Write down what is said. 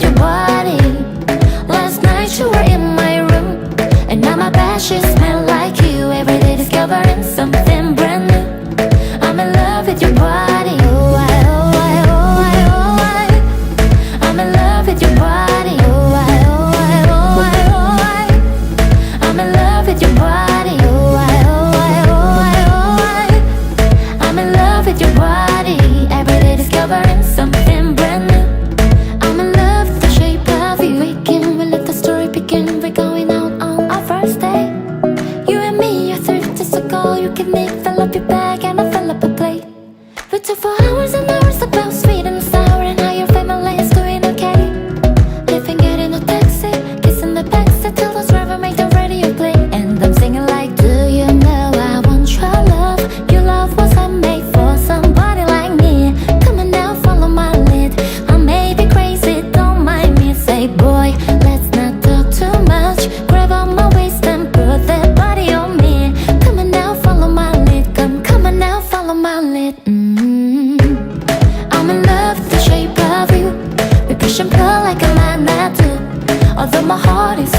your body. Last night you were in my room, and now my bed sheets smell like you. Every day discovering something brand new. I'm in love with your body. Oh, I'm in love with your body. Oh, I'm in love with your body. Oh, I'm in love with your body. Every day discovering something brand new. I'm in love with the shape of you. Weekend, we let the story begin. We're going out on our first day. You and me are 30 days ago. You give me, fill up your bag, and I fill up a plate. We talk for hours and hours about sweet and sour, and how your family is doing okay. Leaving, getting a taxi, kissing the backseat till the driver make the radio play. And I'm singing like, do you know I want your love? Your love was handmade for somebody like me. Come on now, follow my lead. I may be crazy, don't mind me. Say, boy, let's not talk too much. Grab on my waist and put that body on me. Come on now, follow my lead. Come on now, follow my lead. I'm in love with the shape of you. We push and pull like a magnet do. Although my heart is